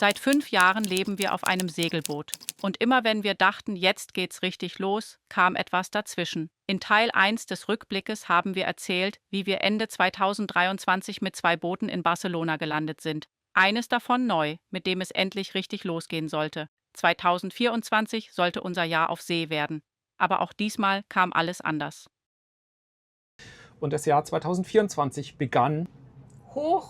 Seit 5 Jahren leben wir auf einem Segelboot. Und immer wenn wir dachten, jetzt geht's richtig los, kam etwas dazwischen. In Teil 1 des Rückblickes haben wir erzählt, wie wir Ende 2023 mit 2 Booten in Barcelona gelandet sind. Eines davon neu, mit dem es endlich richtig losgehen sollte. 2024 sollte unser Jahr auf See werden. Aber auch diesmal kam alles anders. Und das Jahr 2024 begann. Hoch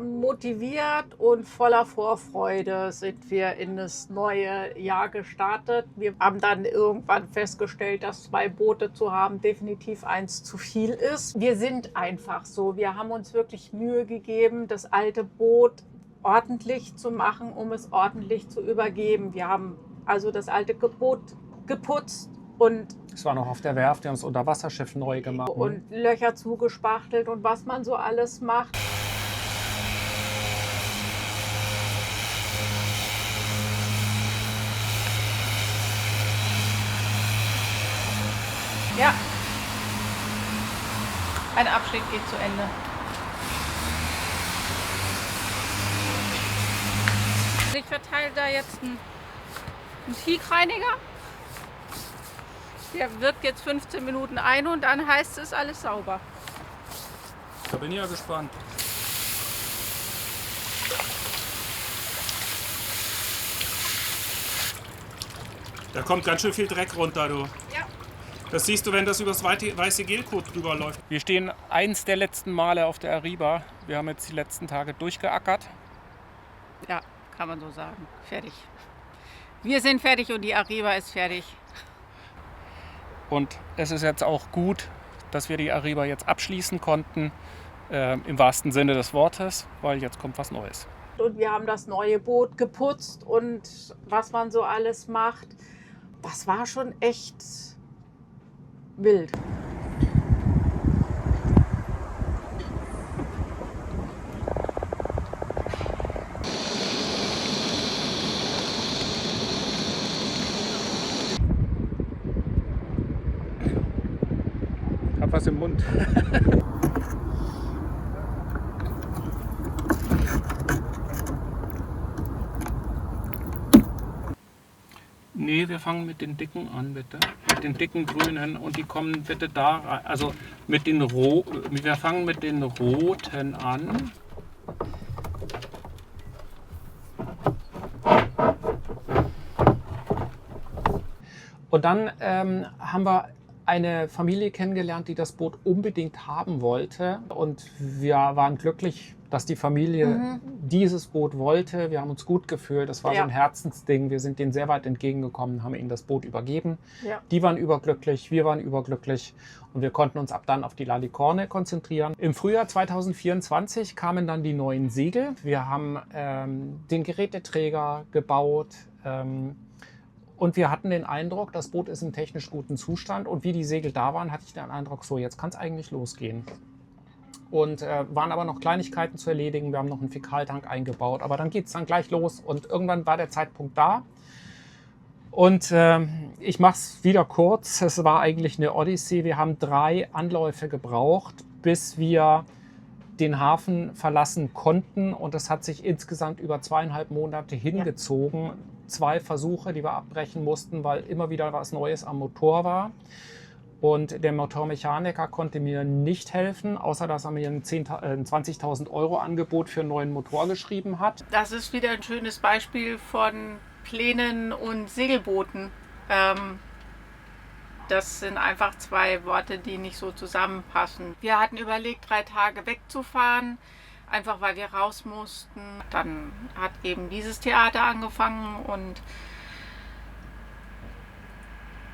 motiviert und voller Vorfreude sind wir in das neue Jahr gestartet. Wir haben dann irgendwann festgestellt, dass 2 Boote zu haben definitiv eins zu viel ist. Wir sind einfach so. Wir haben uns wirklich Mühe gegeben, das alte Boot ordentlich zu machen, um es ordentlich zu übergeben. Wir haben also das alte Boot geputzt und Es war noch auf der Werft, wir haben das Unterwasserschiff neu gemacht. und Löcher zugespachtelt und was man so alles macht. Ja, ein Abschnitt geht zu Ende. Ich verteile da jetzt einen Tiegreiniger. Der wirkt jetzt 15 Minuten ein und dann heißt es alles sauber. Da bin ich ja gespannt. Da kommt ganz schön viel Dreck runter, du. Ja. Das siehst du, wenn das übers weiße Gelcoat drüber läuft. Wir stehen eins der letzten Male auf der Ariba. Wir haben jetzt die letzten Tage durchgeackert. Ja, kann man so sagen. Fertig. Wir sind fertig und die Ariba ist fertig. Und es ist jetzt auch gut, dass wir die Ariba jetzt abschließen konnten. Im wahrsten Sinne des Wortes, weil jetzt kommt was Neues. Und wir haben das neue Boot geputzt und was man so alles macht. Das war schon echt wild. Hab was im Mund. Nee, wir fangen mit den dicken an, bitte. Mit den dicken grünen und die kommen bitte da rein. Also mit den wir fangen mit den roten an. Und dann haben wir eine Familie kennengelernt, die das Boot unbedingt haben wollte. Und wir waren glücklich, dass die Familie dieses Boot wollte. Wir haben uns gut gefühlt. Das war so ein Herzensding. Wir sind denen sehr weit entgegengekommen, haben ihnen das Boot übergeben. Ja. Die waren überglücklich, wir waren überglücklich. Und wir konnten uns ab dann auf die La Licorne konzentrieren. Im Frühjahr 2024 kamen dann die neuen Segel. Wir haben den Geräteträger gebaut. Und wir hatten den Eindruck, das Boot ist in technisch guten Zustand. Und wie die Segel da waren, hatte ich den Eindruck, so jetzt kann es eigentlich losgehen. Und waren aber noch Kleinigkeiten zu erledigen. Wir haben noch einen Fäkaltank eingebaut. Aber dann geht es dann gleich los. Und irgendwann war der Zeitpunkt da. Und ich mache es wieder kurz. Es war eigentlich eine Odyssee. Wir haben 3 Anläufe gebraucht, bis wir den Hafen verlassen konnten. Und das hat sich insgesamt über 2,5 Monate hingezogen. 2 Versuche, die wir abbrechen mussten, weil immer wieder was Neues am Motor war. Und der Motormechaniker konnte mir nicht helfen, außer dass er mir ein 20.000 Euro Angebot für einen neuen Motor geschrieben hat. Das ist wieder ein schönes Beispiel von Plänen und Segelbooten. Das sind einfach 2 Worte, die nicht so zusammenpassen. Wir hatten überlegt, 3 Tage wegzufahren, einfach weil wir raus mussten. Dann hat eben dieses Theater angefangen und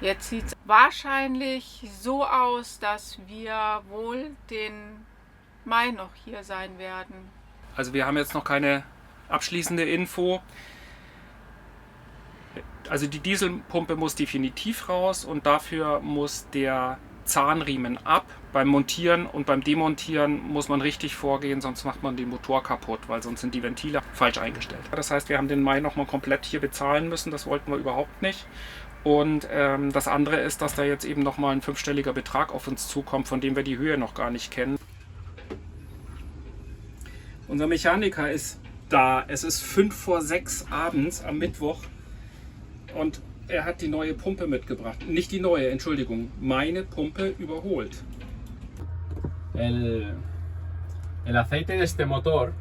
jetzt sieht es wahrscheinlich so aus, dass wir wohl den Mai noch hier sein werden. Also wir haben jetzt noch keine abschließende Info. Also die Dieselpumpe muss definitiv raus und dafür muss der Zahnriemen ab. Beim Montieren und beim Demontieren muss man richtig vorgehen, sonst macht man den Motor kaputt, weil sonst sind die Ventile falsch eingestellt. Das heißt, wir haben den Mai nochmal komplett hier bezahlen müssen, das wollten wir überhaupt nicht. Und das andere ist, dass da jetzt eben nochmal ein 5-stelliger Betrag auf uns zukommt, von dem wir die Höhe noch gar nicht kennen. Unser Mechaniker ist da. Es ist 5:05 abends am Mittwoch und er hat die neue Pumpe mitgebracht. Nicht die neue, Entschuldigung. Meine Pumpe überholt. El aceite de este motor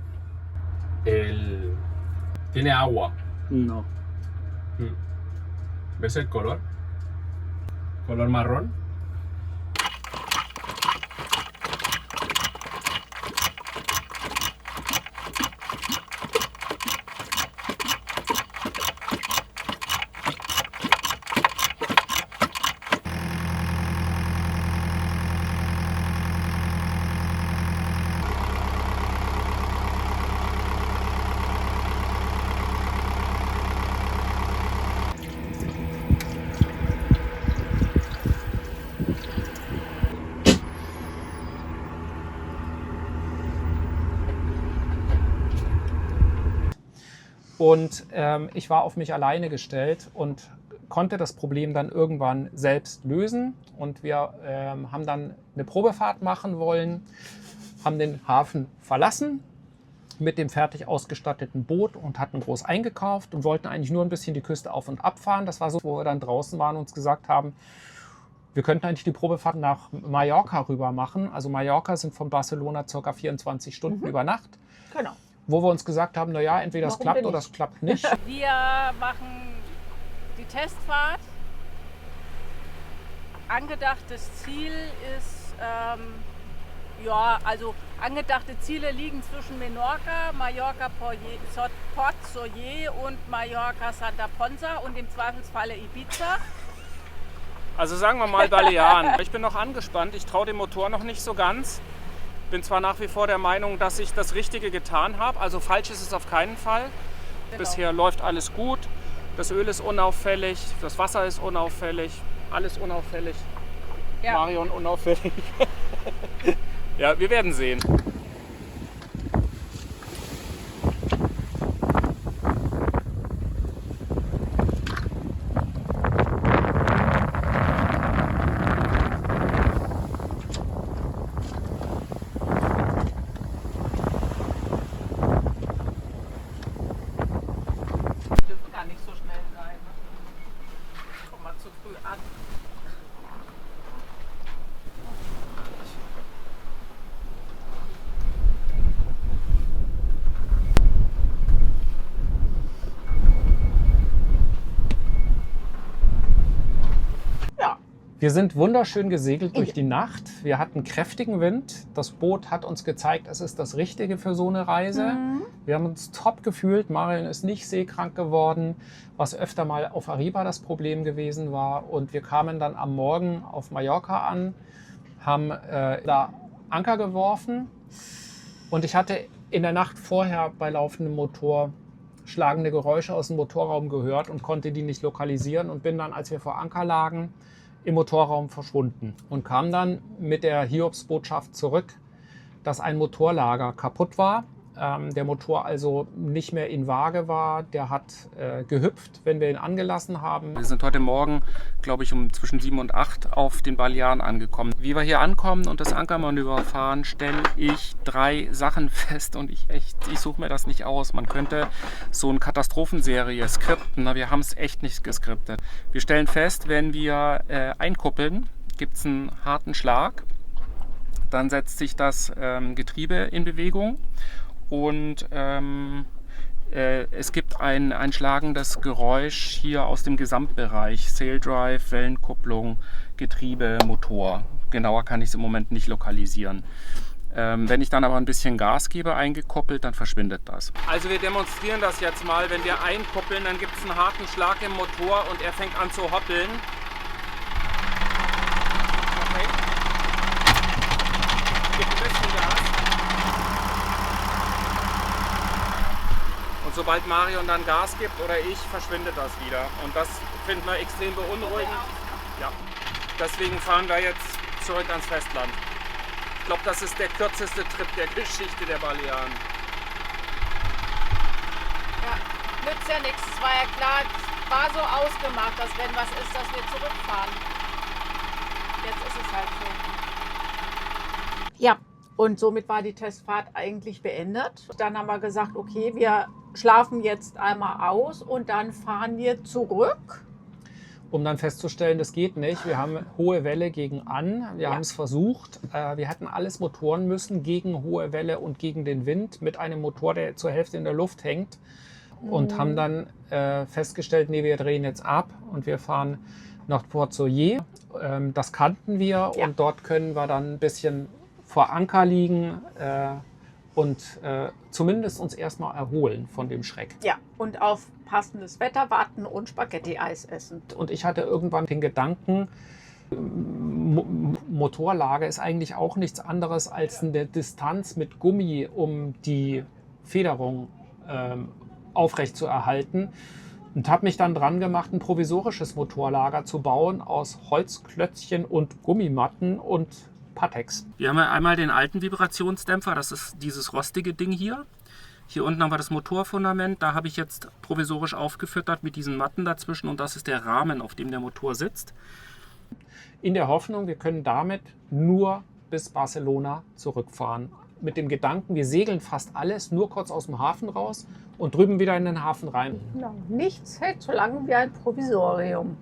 tiene agua. No. ¿Ves el color? Color marrón. Und ich war auf mich alleine gestellt und konnte das Problem dann irgendwann selbst lösen. Und wir haben dann eine Probefahrt machen wollen, haben den Hafen verlassen mit dem fertig ausgestatteten Boot und hatten groß eingekauft und wollten eigentlich nur ein bisschen die Küste auf und ab fahren. Das war so, wo wir dann draußen waren und uns gesagt haben, wir könnten eigentlich die Probefahrt nach Mallorca rüber machen. Also Mallorca sind von Barcelona ca. 24 Stunden über Nacht. Genau. Wo wir uns gesagt haben, naja, entweder es Warum klappt denn oder nicht? es klappt nicht. Wir machen die Testfahrt. Angedachtes Ziel ist, also angedachte Ziele liegen zwischen Menorca, Mallorca Port Soyer und Mallorca Santa Ponsa und im Zweifelsfalle Ibiza. Also sagen wir mal Balearen. Ich bin noch angespannt, ich traue dem Motor noch nicht so ganz. Bin zwar nach wie vor der Meinung, dass ich das Richtige getan habe, also falsch ist es auf keinen Fall. Genau. Bisher läuft alles gut, das Öl ist unauffällig, das Wasser ist unauffällig, alles unauffällig. Ja. Marion unauffällig. Ja, wir werden sehen. Dürfen gar nicht so schnell sein. Komm mal zu früh an. Ja, Wir sind wunderschön gesegelt durch die Nacht. Wir hatten kräftigen Wind. Das Boot hat uns gezeigt, es ist das Richtige für so eine Reise. Wir haben uns top gefühlt. Marion ist nicht seekrank geworden, was öfter mal auf Arriba das Problem gewesen war. Und wir kamen dann am Morgen auf Mallorca an, haben da Anker geworfen. Und ich hatte in der Nacht vorher bei laufendem Motor schlagende Geräusche aus dem Motorraum gehört und konnte die nicht lokalisieren und bin dann, als wir vor Anker lagen, im Motorraum verschwunden und kam dann mit der Hiobsbotschaft zurück, dass ein Motorlager kaputt war. Der Motor also nicht mehr in Waage war, der hat gehüpft, wenn wir ihn angelassen haben. Wir sind heute Morgen, glaube ich, um zwischen 7 und 8 auf den Balearen angekommen. Wie wir hier ankommen und das Ankermanöver fahren, stelle ich 3 Sachen fest und ich suche mir das nicht aus. Man könnte so eine Katastrophenserie skripten, aber wir haben es echt nicht geskriptet. Wir stellen fest, wenn wir einkuppeln, gibt es einen harten Schlag. Dann setzt sich das Getriebe in Bewegung. Und es gibt ein schlagendes Geräusch hier aus dem Gesamtbereich. Sail Drive, Wellenkupplung, Getriebe, Motor. Genauer kann ich es im Moment nicht lokalisieren. Wenn ich dann aber ein bisschen Gas gebe, eingekuppelt, dann verschwindet das. Also wir demonstrieren das jetzt mal. Wenn wir einkuppeln, dann gibt es einen harten Schlag im Motor und er fängt an zu hoppeln. Okay. Gibt ein bisschen Gas. Und sobald Marion dann Gas gibt oder ich, verschwindet das wieder. Und das finden wir extrem beunruhigend. Ja. Deswegen fahren wir jetzt zurück ans Festland. Ich glaube, das ist der kürzeste Trip der Geschichte der Balearen. Ja, nützt ja nichts. Es war ja klar, es war so ausgemacht, dass wenn was ist, dass wir zurückfahren. Jetzt ist es halt so. Ja, Und somit war die Testfahrt eigentlich beendet. Dann haben wir gesagt, okay, wir schlafen jetzt einmal aus und dann fahren wir zurück. Um dann festzustellen, das geht nicht. Wir haben hohe Welle gegen an. Wir Ja. haben es versucht. Wir hätten alles motoren müssen gegen hohe Welle und gegen den Wind mit einem Motor, der zur Hälfte in der Luft hängt. Und haben dann festgestellt, nee, wir drehen jetzt ab und wir fahren nach Port Soyer. Das kannten wir Ja. und dort können wir dann ein bisschen vor Anker liegen und zumindest uns erstmal erholen von dem Schreck. Ja, und auf passendes Wetter warten und Spaghetti-Eis essen. Und ich hatte irgendwann den Gedanken, Motorlage ist eigentlich auch nichts anderes als eine Distanz mit Gummi, um die Federung aufrecht zu erhalten. Und habe mich dann dran gemacht, ein provisorisches Motorlager zu bauen aus Holzklötzchen und Gummimatten und Pateks. Wir haben ja einmal den alten Vibrationsdämpfer, das ist dieses rostige Ding hier. Hier unten haben wir das Motorfundament, da habe ich jetzt provisorisch aufgefüttert mit diesen Matten dazwischen und das ist der Rahmen, auf dem der Motor sitzt. In der Hoffnung, wir können damit nur bis Barcelona zurückfahren. Mit dem Gedanken, wir segeln fast alles nur kurz aus dem Hafen raus und drüben wieder in den Hafen rein. Genau. Nichts hält so lange wie ein Provisorium.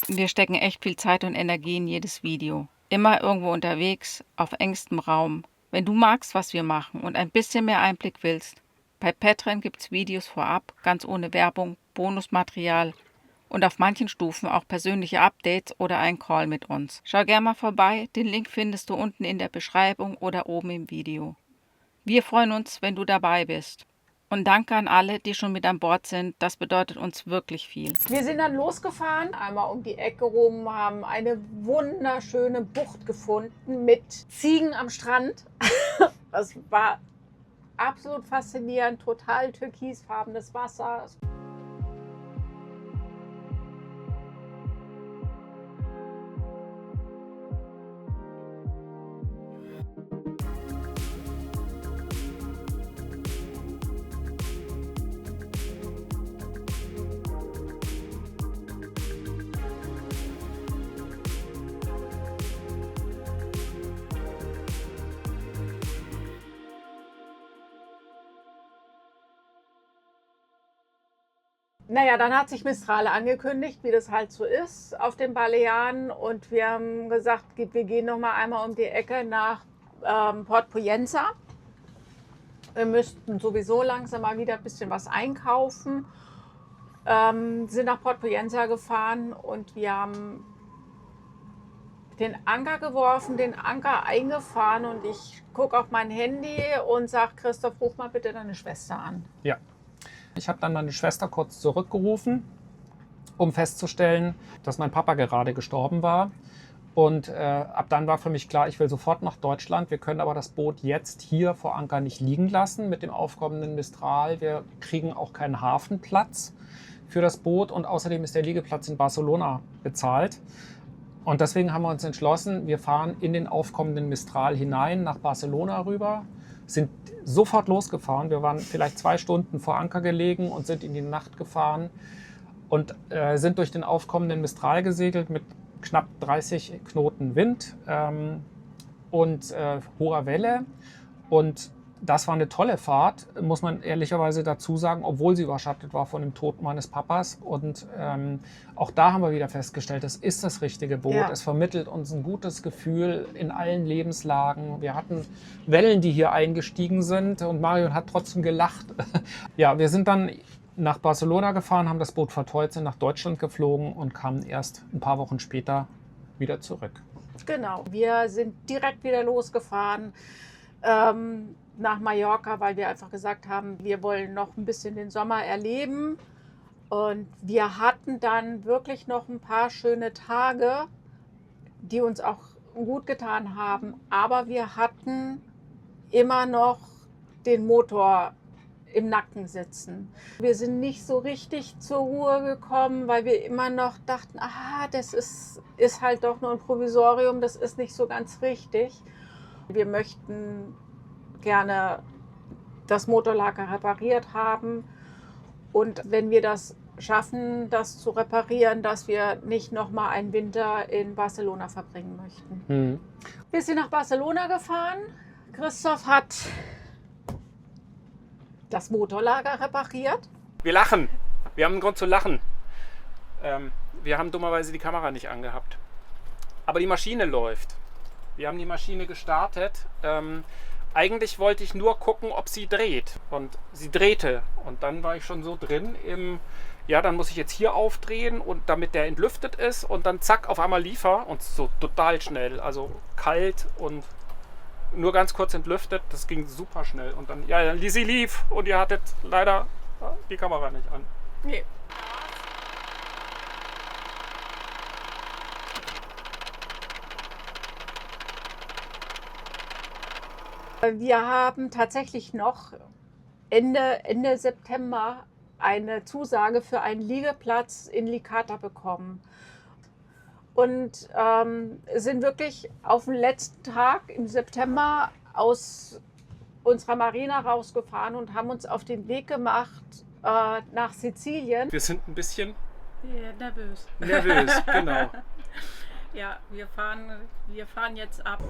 Wir stecken echt viel Zeit und Energie in jedes Video. Immer irgendwo unterwegs, auf engstem Raum. Wenn du magst, was wir machen und ein bisschen mehr Einblick willst, bei Patreon gibt's Videos vorab, ganz ohne Werbung, Bonusmaterial und auf manchen Stufen auch persönliche Updates oder ein Call mit uns. Schau gerne mal vorbei, den Link findest du unten in der Beschreibung oder oben im Video. Wir freuen uns, wenn du dabei bist. Und danke an alle, die schon mit an Bord sind, das bedeutet uns wirklich viel. Wir sind dann losgefahren, einmal um die Ecke rum, haben eine wunderschöne Bucht gefunden mit Ziegen am Strand. Das war absolut faszinierend, total türkisfarbenes Wasser. Naja, dann hat sich Mistral angekündigt, wie das halt so ist auf den Balearen. Und wir haben gesagt, wir gehen noch mal einmal um die Ecke nach Port Poyensa. Wir müssten sowieso langsam mal wieder ein bisschen was einkaufen. Sind nach Port Poyensa gefahren und wir haben den Anker geworfen, den Anker eingefahren und ich gucke auf mein Handy und sage, Christoph, ruf mal bitte deine Schwester an. Ja. Ich habe dann meine Schwester kurz zurückgerufen, um festzustellen, dass mein Papa gerade gestorben war. Und ab dann war für mich klar, ich will sofort nach Deutschland. Wir können aber das Boot jetzt hier vor Anker nicht liegen lassen mit dem aufkommenden Mistral. Wir kriegen auch keinen Hafenplatz für das Boot und außerdem ist der Liegeplatz in Barcelona bezahlt. Und deswegen haben wir uns entschlossen, wir fahren in den aufkommenden Mistral hinein nach Barcelona rüber, sind sofort losgefahren. Wir waren vielleicht 2 Stunden vor Anker gelegen und sind in die Nacht gefahren und sind durch den aufkommenden Mistral gesegelt mit knapp 30 Knoten Wind und hoher Welle. Und das war eine tolle Fahrt, muss man ehrlicherweise dazu sagen, obwohl sie überschattet war von dem Tod meines Papas. Und auch da haben wir wieder festgestellt, das ist das richtige Boot. Ja. Es vermittelt uns ein gutes Gefühl in allen Lebenslagen. Wir hatten Wellen, die hier eingestiegen sind und Marion hat trotzdem gelacht. Ja, wir sind dann nach Barcelona gefahren, haben das Boot verteut, sind nach Deutschland geflogen und kamen erst ein paar Wochen später wieder zurück. Genau, wir sind direkt wieder losgefahren nach Mallorca, weil wir einfach gesagt haben, wir wollen noch ein bisschen den Sommer erleben. Und wir hatten dann wirklich noch ein paar schöne Tage, die uns auch gut getan haben. Aber wir hatten immer noch den Motor im Nacken sitzen. Wir sind nicht so richtig zur Ruhe gekommen, weil wir immer noch dachten, das ist halt doch nur ein Provisorium, das ist nicht so ganz richtig. Wir möchten gerne das Motorlager repariert haben und wenn wir das schaffen, das zu reparieren, dass wir nicht noch mal einen Winter in Barcelona verbringen möchten. Wir sind nach Barcelona gefahren, Christoph hat das Motorlager repariert. Wir lachen. Wir haben einen Grund zu lachen. Wir haben dummerweise die Kamera nicht angehabt. Aber die Maschine läuft. Wir haben die Maschine gestartet. Eigentlich wollte ich nur gucken, ob sie dreht. Und sie drehte. Und dann war ich schon so drin im... Ja, dann muss ich jetzt hier aufdrehen, und damit der entlüftet ist. Und dann zack, auf einmal liefer. Und so total schnell. Also kalt und nur ganz kurz entlüftet. Das ging super schnell. Und dann, ja, sie lief. Und ihr hattet leider die Kamera nicht an. Nee. Wir haben tatsächlich noch Ende September eine Zusage für einen Liegeplatz in Licata bekommen. Und sind wirklich auf den letzten Tag im September aus unserer Marina rausgefahren und haben uns auf den Weg gemacht nach Sizilien. Wir sind ein bisschen Nervös. nervös, genau. Ja, wir fahren jetzt ab.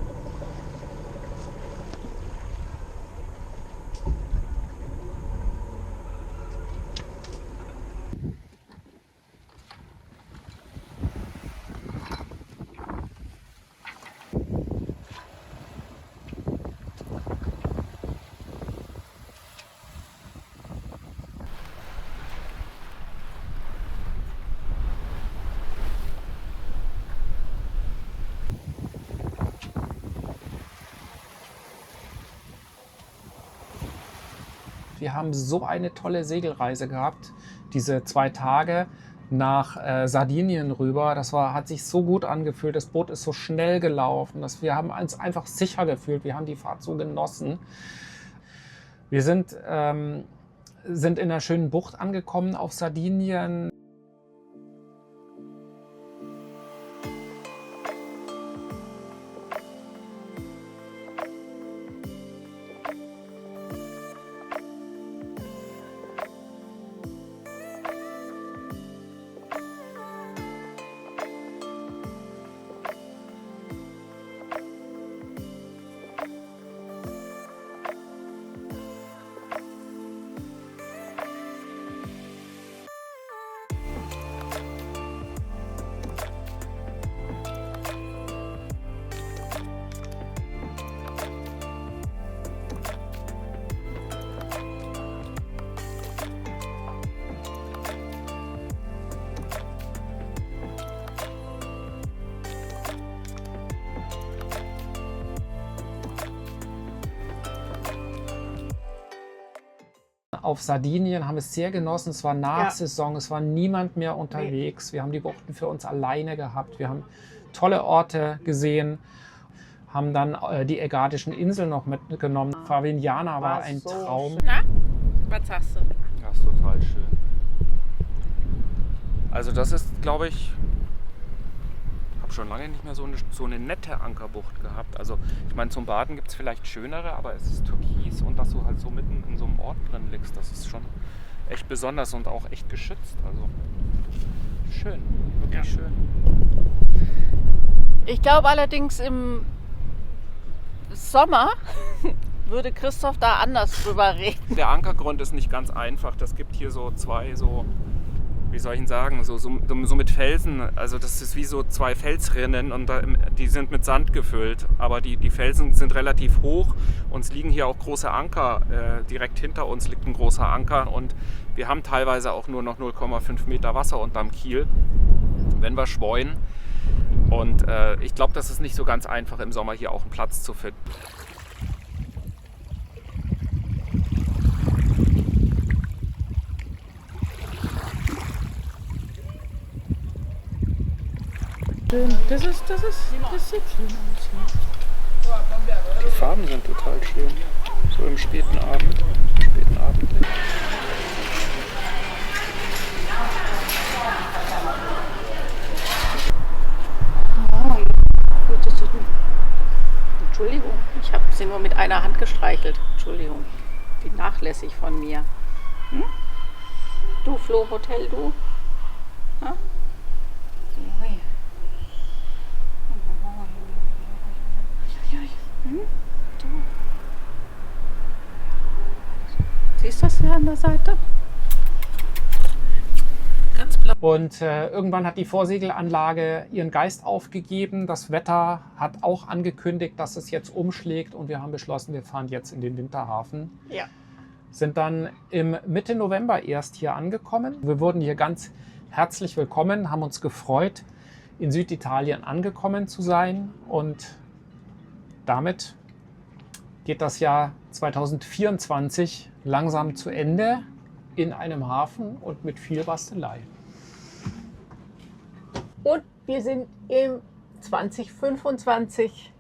Wir haben so eine tolle Segelreise gehabt, diese 2 Tage nach Sardinien rüber. Das hat sich so gut angefühlt. Das Boot ist so schnell gelaufen. Wir haben uns einfach sicher gefühlt. Wir haben die Fahrt so genossen. Wir sind in einer schönen Bucht angekommen auf Sardinien. Auf Sardinien haben es sehr genossen. Es war Nachsaison, es war niemand mehr unterwegs. Wir haben die Buchten für uns alleine gehabt. Wir haben tolle Orte gesehen, haben dann die Ägadischen Inseln noch mitgenommen. Favignana war ein Traum. Na, was sagst du? Das ist total schön. Also das ist, glaube ich, schon lange nicht mehr so eine nette Ankerbucht gehabt. Also ich meine, zum Baden gibt es vielleicht schönere, aber es ist türkis, und dass du halt so mitten in so einem Ort drin liegst, das ist schon echt besonders und auch echt geschützt. Also schön, wirklich schön. Ich glaube allerdings im Sommer würde Christoph da anders drüber reden. Der Ankergrund ist nicht ganz einfach. Das gibt hier so zwei wie soll ich ihn sagen, so mit Felsen, also das ist wie so 2 Felsrinnen, und die sind mit Sand gefüllt, aber die Felsen sind relativ hoch, und es liegen hier auch große Anker, direkt hinter uns liegt ein großer Anker, und wir haben teilweise auch nur noch 0,5 Meter Wasser unterm Kiel, wenn wir schwäuen, und ich glaube, das ist nicht so ganz einfach im Sommer hier auch einen Platz zu finden. Das sieht schön aus. Die Farben sind total schön, so im späten Abendlicht. Entschuldigung, ich habe sie nur mit einer Hand gestreichelt. Entschuldigung, wie nachlässig von mir. Hm? Du, Flo Hotel, du? Hm? Hm? Du? an der Seite. Ganz blau. Und irgendwann hat die Vorsegelanlage ihren Geist aufgegeben. Das Wetter hat auch angekündigt, dass es jetzt umschlägt und wir haben beschlossen, wir fahren jetzt in den Winterhafen. Ja. Sind dann im Mitte November erst hier angekommen. Wir wurden hier ganz herzlich willkommen, haben uns gefreut, in Süditalien angekommen zu sein und damit geht das Jahr 2024 langsam zu Ende in einem Hafen und mit viel Bastelei. Und wir sind im 2025.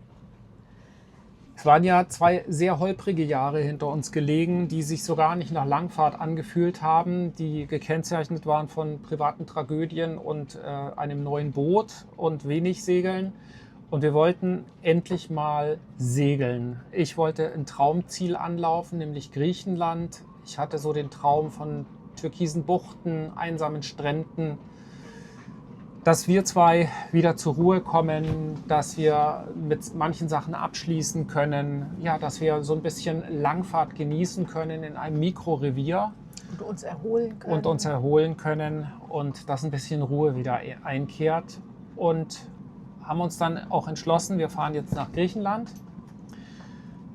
Es waren ja 2 sehr holprige Jahre hinter uns gelegen, die sich so gar nicht nach Langfahrt angefühlt haben, die gekennzeichnet waren von privaten Tragödien und einem neuen Boot und wenig Segeln. Und wir wollten endlich mal segeln. Ich wollte ein Traumziel anlaufen, nämlich Griechenland. Ich hatte so den Traum von türkisen Buchten, einsamen Stränden, dass wir zwei wieder zur Ruhe kommen, dass wir mit manchen Sachen abschließen können, ja, dass wir so ein bisschen Langfahrt genießen können in einem Mikrorevier Und uns erholen können. Und dass ein bisschen Ruhe wieder einkehrt. Und haben uns dann auch entschlossen, wir fahren jetzt nach Griechenland.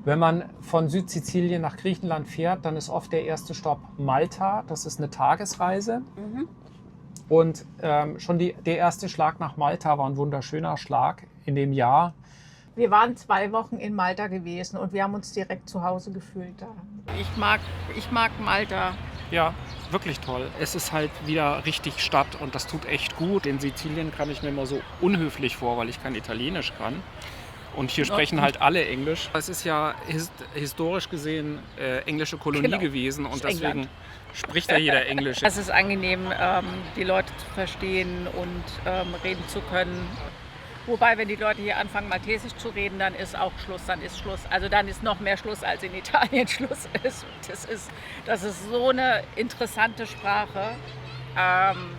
Wenn man von Südsizilien nach Griechenland fährt, dann ist oft der erste Stopp Malta. Das ist eine Tagesreise. Und schon der erste Schlag nach Malta war ein wunderschöner Schlag in dem Jahr. Wir waren 2 Wochen in Malta gewesen und wir haben uns direkt zu Hause gefühlt da. Ich mag Malta. Ja, wirklich toll. Es ist halt wieder richtig Stadt und das tut echt gut. In Sizilien kam ich mir immer so unhöflich vor, weil ich kein Italienisch kann. Und hier sprechen halt alle Englisch. Es ist ja historisch gesehen englische Kolonie gewesen und deswegen spricht da jeder Englisch. Es ist angenehm, die Leute zu verstehen und reden zu können. Wobei, wenn die Leute hier anfangen, Maltesisch zu reden, dann ist auch Schluss, dann ist Schluss. Also dann ist noch mehr Schluss, als in Italien Schluss ist. Das ist so eine interessante Sprache.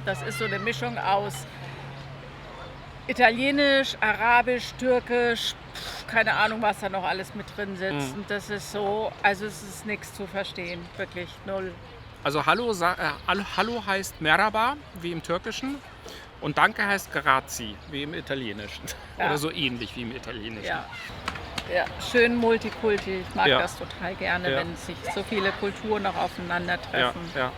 Das ist so eine Mischung aus Italienisch, Arabisch, Türkisch, keine Ahnung, was da noch alles mit drin sitzt. Und das ist so, also es ist nichts zu verstehen, wirklich null. Also Hallo heißt Merhaba, wie im Türkischen. Und Danke heißt Grazie, wie im Italienischen. Ja. Oder so ähnlich wie im Italienischen. Ja, schön Multikulti. Ich mag Ja. das total gerne, Ja. wenn sich so viele Kulturen noch aufeinandertreffen. Ja.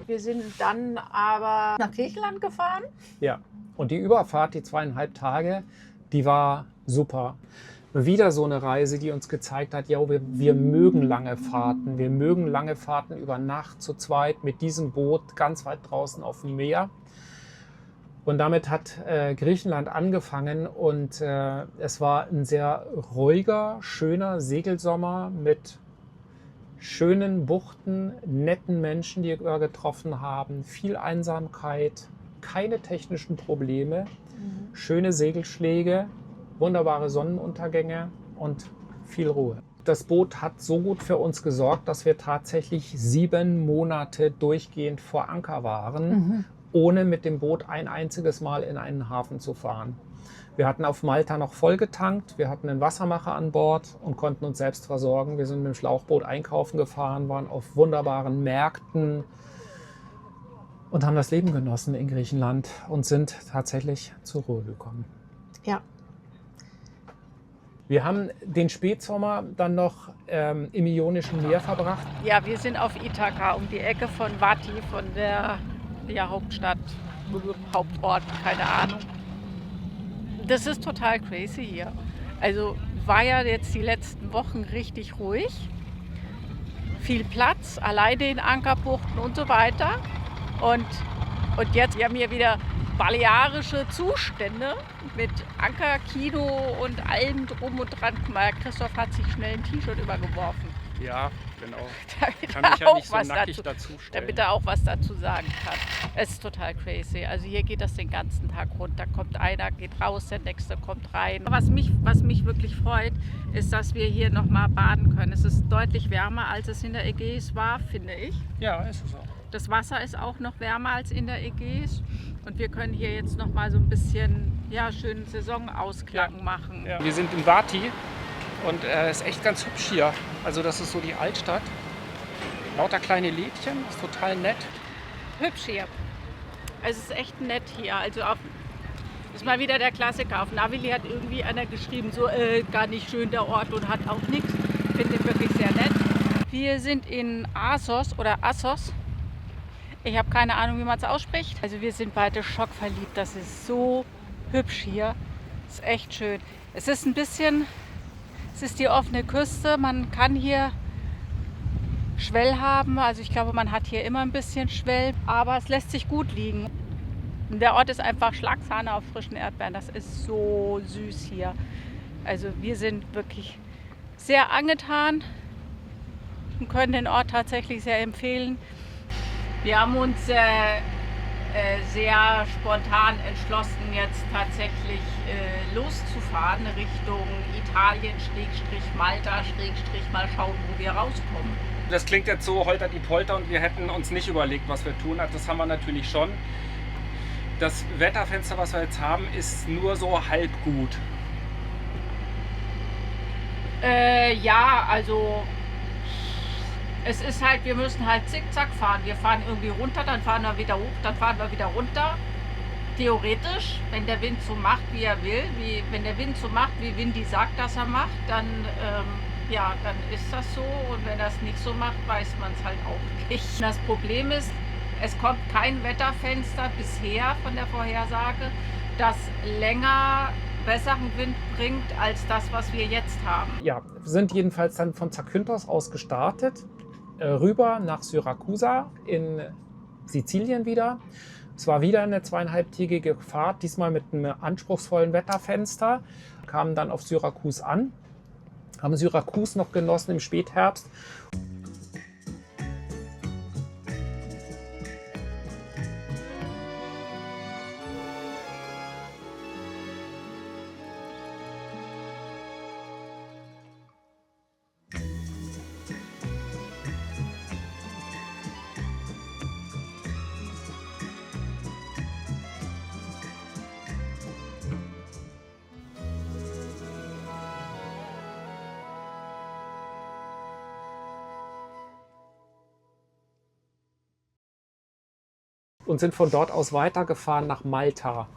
Wir sind dann aber nach Griechenland gefahren. Ja, und die Überfahrt, die 2,5 Tage, die war super. Wieder so eine Reise, die uns gezeigt hat, ja, wir mögen lange Fahrten. Wir mögen lange Fahrten über Nacht zu zweit mit diesem Boot ganz weit draußen auf dem Meer. Und damit hat Griechenland angefangen und es war ein sehr ruhiger, schöner Segelsommer mit schönen Buchten, netten Menschen, die wir getroffen haben, viel Einsamkeit, keine technischen Probleme, schöne Segelschläge, wunderbare Sonnenuntergänge und viel Ruhe. Das Boot hat so gut für uns gesorgt, dass wir tatsächlich 7 Monate durchgehend vor Anker waren, ohne mit dem Boot ein einziges Mal in einen Hafen zu fahren. Wir hatten auf Malta noch voll getankt, wir hatten einen Wassermacher an Bord und konnten uns selbst versorgen. Wir sind mit dem Schlauchboot einkaufen gefahren, waren auf wunderbaren Märkten und haben das Leben genossen in Griechenland und sind tatsächlich zur Ruhe gekommen. Ja. Wir haben den Spätsommer dann noch im Ionischen Meer verbracht. Ja, wir sind auf Ithaka, um die Ecke von Vati, von der Hauptstadt, Hauptort, keine Ahnung. Das ist total crazy hier. Also war ja jetzt die letzten Wochen richtig ruhig. Viel Platz, alleine in Ankerbuchten und so weiter. Und Und jetzt, wir haben hier wieder balearische Zustände mit Anker, Kino und allem drum und dran. Guck mal, Christoph hat sich schnell ein T-Shirt übergeworfen. Ja, genau. Damit Kann er mich ja auch nicht so was nackig dazu stellen. damit er auch was dazu sagen kann. Es ist total crazy. Also hier geht das den ganzen Tag runter. Kommt einer, geht raus, der nächste kommt rein. Was mich wirklich freut, ist, dass wir hier nochmal baden können. Es ist deutlich wärmer, als es in der Ägäis war, finde ich. Ja, ist es auch. Das Wasser ist auch noch wärmer als in der Ägäis. Und wir können hier jetzt nochmal so ein bisschen schönen Saisonausklang machen. Ja. Wir sind in Vati und ist echt ganz hübsch hier. Also das ist so die Altstadt. Lauter kleine Lädchen, ist total nett. Hübsch hier. Es ist echt nett hier. Also ist mal wieder der Klassiker. Auf Navili hat irgendwie einer geschrieben, so gar nicht schön der Ort und hat auch nichts. Ich finde ihn wirklich sehr nett. Wir sind in Assos oder Assos. Ich habe keine Ahnung, wie man es ausspricht. Also wir sind beide schockverliebt. Das ist so hübsch hier. Es ist echt schön. Es ist die offene Küste. Man kann hier Schwell haben. Also ich glaube, man hat hier immer ein bisschen Schwell. Aber es lässt sich gut liegen. Der Ort ist einfach Schlagsahne auf frischen Erdbeeren. Das ist so süß hier. Also wir sind wirklich sehr angetan und können den Ort tatsächlich sehr empfehlen. Wir haben uns sehr spontan entschlossen, jetzt tatsächlich loszufahren Richtung Italien, Malta, mal schauen, wo wir rauskommen. Das klingt jetzt so holter die Polter und wir hätten uns nicht überlegt, was wir tun. Das haben wir natürlich schon. Das Wetterfenster, was wir jetzt haben, ist nur so halb gut. Also es ist halt, wir müssen halt zickzack fahren. Wir fahren irgendwie runter, dann fahren wir wieder hoch, dann fahren wir wieder runter. Theoretisch, wenn der Wind so macht, wie er will, wenn der Wind so macht, wie Windy sagt, dass er macht, dann ist das so. Und wenn er es nicht so macht, weiß man es halt auch nicht. Das Problem ist, es kommt kein Wetterfenster bisher von der Vorhersage, das länger besseren Wind bringt als das, was wir jetzt haben. Ja, wir sind jedenfalls dann von Zakynthos aus gestartet, rüber nach Syrakusa in Sizilien wieder. Es war wieder eine 2,5-tägige Fahrt, diesmal mit einem anspruchsvollen Wetterfenster. Kamen dann auf Syrakus an, haben Syrakus noch genossen im Spätherbst. Und sind von dort aus weitergefahren nach Malta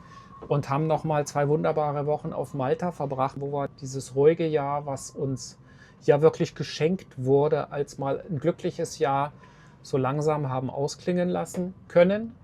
und haben nochmal 2 wunderbare Wochen auf Malta verbracht, wo wir dieses ruhige Jahr, was uns ja wirklich geschenkt wurde, als mal ein glückliches Jahr, so langsam haben ausklingen lassen können.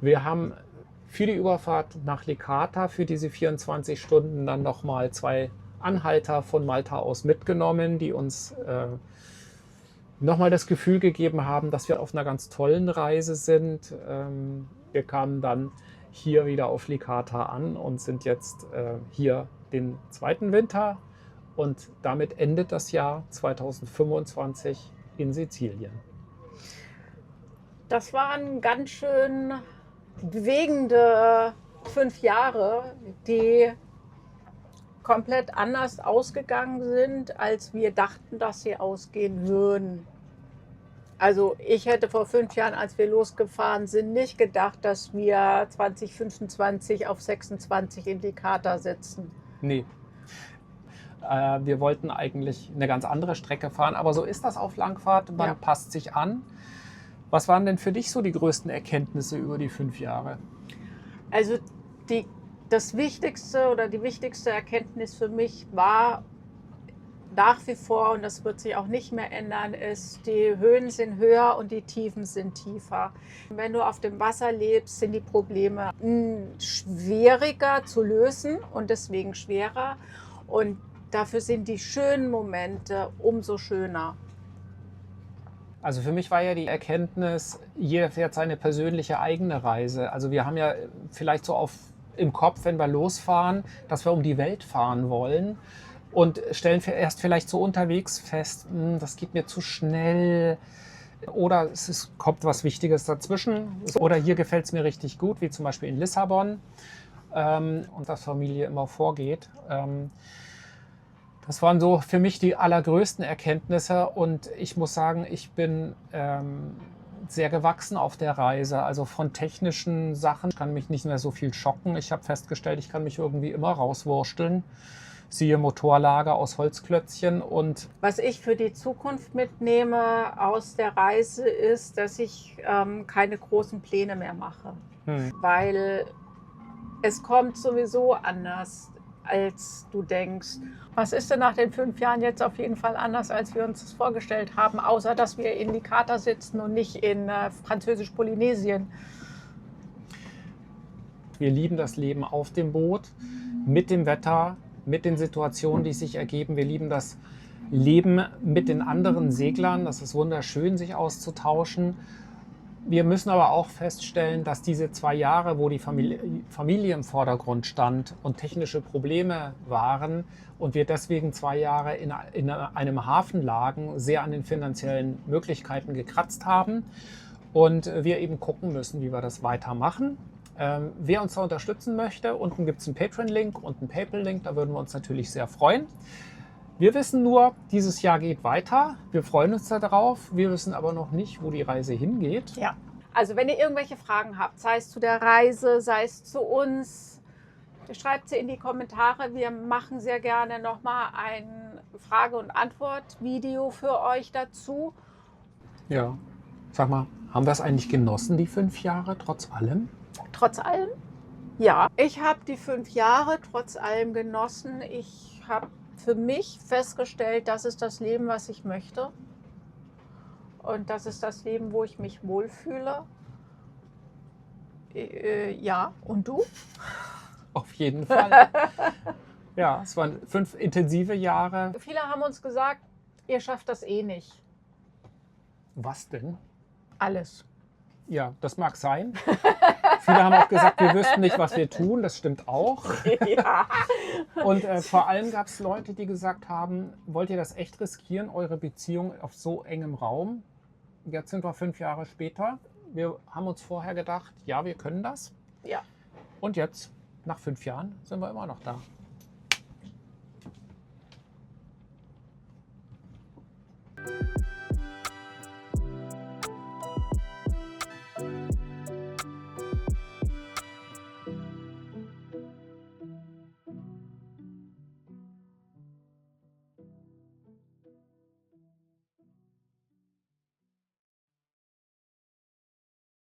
Wir haben für die Überfahrt nach Licata, für diese 24 Stunden, dann nochmal 2 Anhalter von Malta aus mitgenommen, die uns nochmal das Gefühl gegeben haben, dass wir auf einer ganz tollen Reise sind. Wir kamen dann hier wieder auf Licata an und sind jetzt hier den 2. Winter. Und damit endet das Jahr 2025 in Sizilien. Das waren ganz schön bewegende 5 Jahre, die komplett anders ausgegangen sind, als wir dachten, dass sie ausgehen würden. Also ich hätte vor 5 Jahren, als wir losgefahren sind, nicht gedacht, dass wir 2025 auf 26 Indikator sitzen. Nee. Wir wollten eigentlich eine ganz andere Strecke fahren, aber so ist das auf Langfahrt. Man Ja. passt sich an. Was waren denn für dich so die größten Erkenntnisse über die 5 Jahre? Also das Wichtigste oder die wichtigste Erkenntnis für mich war nach wie vor, und das wird sich auch nicht mehr ändern, ist, die Höhen sind höher und die Tiefen sind tiefer. Wenn du auf dem Wasser lebst, sind die Probleme schwieriger zu lösen und deswegen schwerer. Und dafür sind die schönen Momente umso schöner. Also für mich war ja die Erkenntnis, jeder fährt seine persönliche eigene Reise. Also wir haben ja vielleicht so im Kopf, wenn wir losfahren, dass wir um die Welt fahren wollen und stellen erst vielleicht so unterwegs fest, das geht mir zu schnell oder kommt was Wichtiges dazwischen oder hier gefällt es mir richtig gut, wie zum Beispiel in Lissabon und dass Familie immer vorgeht. Das waren so für mich die allergrößten Erkenntnisse und ich muss sagen, ich bin sehr gewachsen auf der Reise. Also von technischen Sachen kann mich nicht mehr so viel schocken. Ich habe festgestellt, ich kann mich irgendwie immer rauswursteln. Siehe Motorlager aus Holzklötzchen und Was ich für die Zukunft mitnehme aus der Reise ist, dass ich keine großen Pläne mehr mache, weil es kommt sowieso anders, als du denkst. Was ist denn nach den 5 Jahren jetzt auf jeden Fall anders, als wir uns das vorgestellt haben, außer dass wir in Licata sitzen und nicht in Französisch-Polynesien? Wir lieben das Leben auf dem Boot, mit dem Wetter, mit den Situationen, die sich ergeben. Wir lieben das Leben mit den anderen Seglern. Das ist wunderschön, sich auszutauschen. Wir müssen aber auch feststellen, dass diese 2 Jahre, wo die Familie im Vordergrund stand und technische Probleme waren und wir deswegen 2 Jahre in einem Hafen lagen, sehr an den finanziellen Möglichkeiten gekratzt haben und wir eben gucken müssen, wie wir das weitermachen. Wer uns da unterstützen möchte, unten gibt es einen Patreon-Link und einen PayPal-Link, da würden wir uns natürlich sehr freuen. Wir wissen nur, dieses Jahr geht weiter. Wir freuen uns darauf. Wir wissen aber noch nicht, wo die Reise hingeht. Ja. Also wenn ihr irgendwelche Fragen habt, sei es zu der Reise, sei es zu uns, schreibt sie in die Kommentare. Wir machen sehr gerne nochmal ein Frage- und Antwort-Video für euch dazu. Ja, sag mal, haben wir es eigentlich genossen, die 5 Jahre, trotz allem? Trotz allem? Ja, ich habe die 5 Jahre trotz allem genossen. Ich habe für mich festgestellt, das ist das Leben, was ich möchte. Und das ist das Leben, wo ich mich wohlfühle. Ja, und du? Auf jeden Fall. Ja, es waren 5 intensive Jahre. Viele haben uns gesagt, ihr schafft das eh nicht. Was denn? Alles. Ja, das mag sein. Viele haben auch gesagt, wir wüssten nicht, was wir tun. Das stimmt auch. Ja. Und vor allem gab es Leute, die gesagt haben, wollt ihr das echt riskieren, eure Beziehung auf so engem Raum? Jetzt sind wir 5 Jahre später. Wir haben uns vorher gedacht, ja, wir können das. Ja. Und jetzt, nach 5 Jahren, sind wir immer noch da.